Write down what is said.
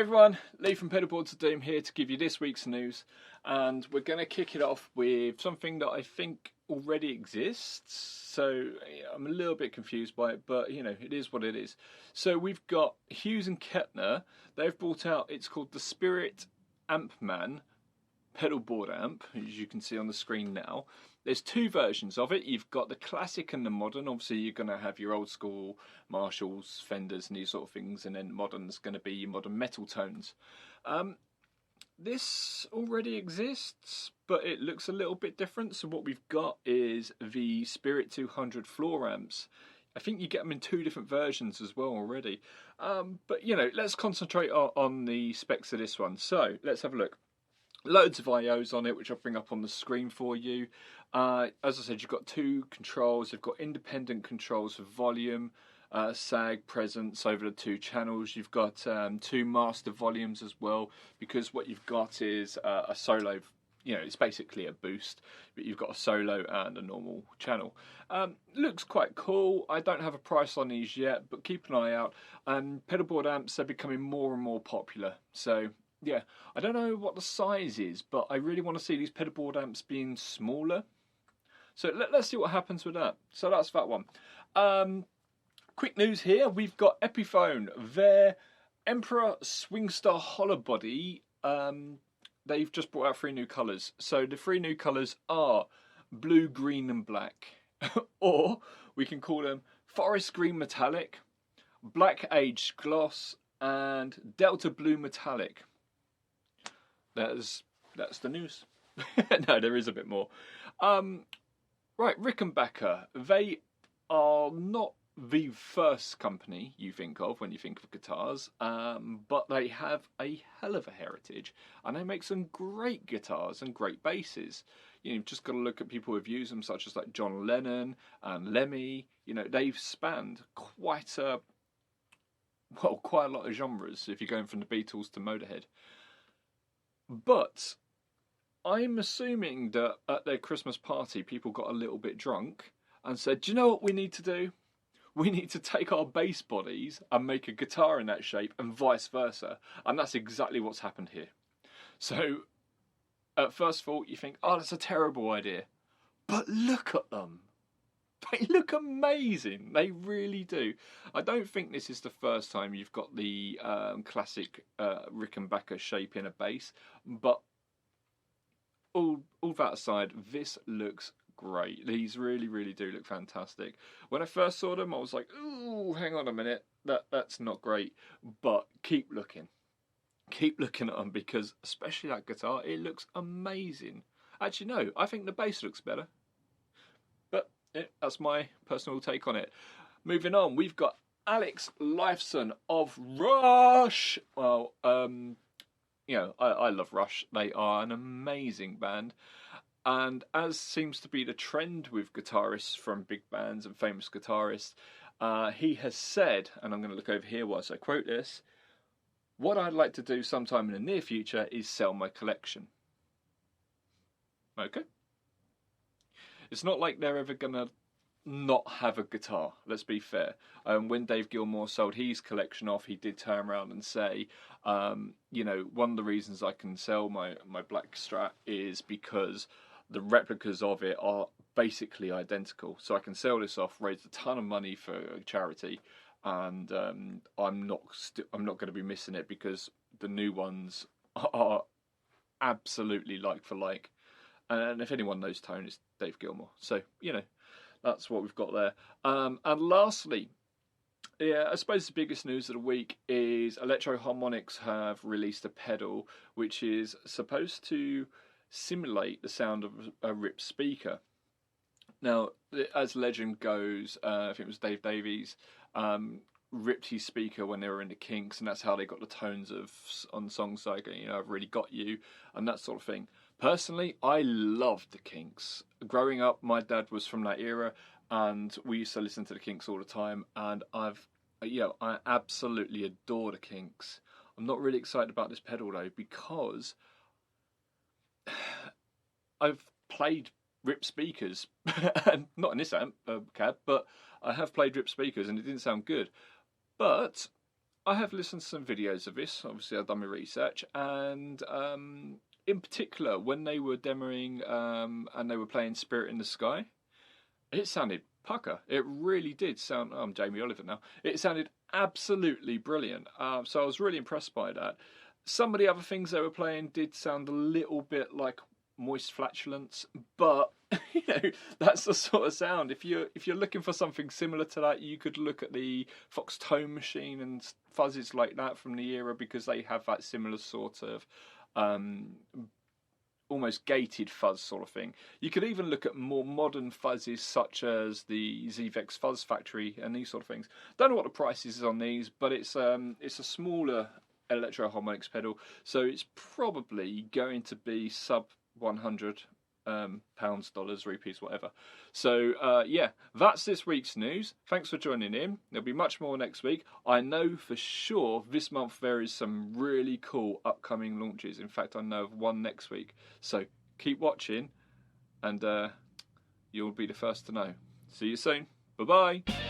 Hey everyone, Lee from Pedalboards Doom here to give you this week's news, and we're going to kick it off with something that I think already exists, so I'm a little bit confused by it, but you know, it is what it is. So we've got Hughes and Kettner. They've brought out, it's called the Spirit Ampman pedalboard amp, as you can see on the screen now. There's two versions of it. You've got the classic and the modern. Obviously you're going to have your old school Marshalls, Fenders and these sort of things, and then modern's going to be your modern metal tones. This already exists, but it looks a little bit different. So what we've got is the Spirit 200 floor amps. I think you get them in two different versions as well already. But you know, let's concentrate on the specs of this one. So let's have a look. Loads of IOs on it, which I'll bring up on the screen for you. As I said, you've got two controls. You've got independent controls for volume, sag, presence over the two channels. You've got two master volumes as well, because what you've got is a solo. You know, it's basically a boost, but you've got a solo and a normal channel. Looks quite cool. I don't have a price on these yet, but keep an eye out. Pedalboard amps are becoming more and more popular. So yeah, I don't know what the size is, but I really want to see these pedalboard amps being smaller. So let's see what happens with that. So that's that one. Quick news here, we've got Epiphone, their Emperor Swingstar hollow body. They've just brought out 3 new colours. So the 3 new colours are blue, green and black. Or we can call them forest green metallic, black aged gloss and delta blue metallic. That's the news. No, there is a bit more. Right, Rickenbacker. They are not the first company you think of when you think of guitars, but they have a hell of a heritage, and they make some great guitars and great basses. You know, you've just got to look at people who've used them, such as like John Lennon and Lemmy. You know, they've spanned quite a lot of genres if you're going from the Beatles to Motorhead. But I'm assuming that at their Christmas party, people got a little bit drunk and said, do you know what we need to do? We need to take our bass bodies and make a guitar in that shape, and vice versa. And that's exactly what's happened here. So at first thought, you think, oh, that's a terrible idea. But look at them. They look amazing. They really do. I don't think this is the first time you've got the classic Rickenbacker shape in a bass, but all that aside, this looks great. These really, really do look fantastic. When I first saw them, I was like, ooh, hang on a minute, that's not great. But keep looking. Keep looking at them, because especially that guitar, it looks amazing. Actually, no, I think the bass looks better. That's my personal take on it. Moving on, we've got Alex Lifeson of Rush. Well, you know, I love Rush. They are an amazing band. And as seems to be the trend with guitarists from big bands and famous guitarists, he has said, and I'm going to look over here whilst I quote this, what I'd like to do sometime in the near future is sell my collection. Okay. It's not like they're ever going to not have a guitar, let's be fair. When Dave Gilmour sold his collection off, he did turn around and say, you know, one of the reasons I can sell my Black Strat is because the replicas of it are basically identical. So I can sell this off, raise a ton of money for a charity, and I'm not going to be missing it, because the new ones are absolutely like for like. And if anyone knows Tone, it's Dave Gilmour. So, you know, that's what we've got there. And lastly, yeah, I suppose the biggest news of the week is Electro-Harmonix have released a pedal which is supposed to simulate the sound of a ripped speaker. Now, as legend goes, I think it was Dave Davies, ripped his speaker when they were in the Kinks, and that's how they got the tones on songs like, you know, I've Really Got You and that sort of thing. Personally, I loved the Kinks. Growing up, my dad was from that era, and we used to listen to the Kinks all the time, and I absolutely adore the Kinks. I'm not really excited about this pedal though, because I've played ripped speakers, and not in this amp, CAD, but I have played ripped speakers and it didn't sound good. But I have listened to some videos of this. Obviously, I've done my research, and in particular, when they were demoing and they were playing Spirit in the Sky, it sounded pucker. It really did sound. I'm Jamie Oliver now. It sounded absolutely brilliant. So I was really impressed by that. Some of the other things they were playing did sound a little bit like moist flatulence, but you know, that's the sort of sound. If you're looking for something similar to that, you could look at the Fox Tone Machine and fuzzes like that from the era, because they have that similar sort of almost gated fuzz sort of thing. You could even look at more modern fuzzes such as the ZVEX Fuzz Factory and these sort of things. Don't know what the price is on these, but it's a smaller Electro-Harmonix pedal, so it's probably going to be sub 100 pounds, dollars, rupees, whatever. So yeah, that's this week's news. Thanks for joining in. There'll be much more next week. I know for sure this month there is some really cool upcoming launches. In fact, I know of one next week. So keep watching, and you'll be the first to know. See you soon. Bye bye.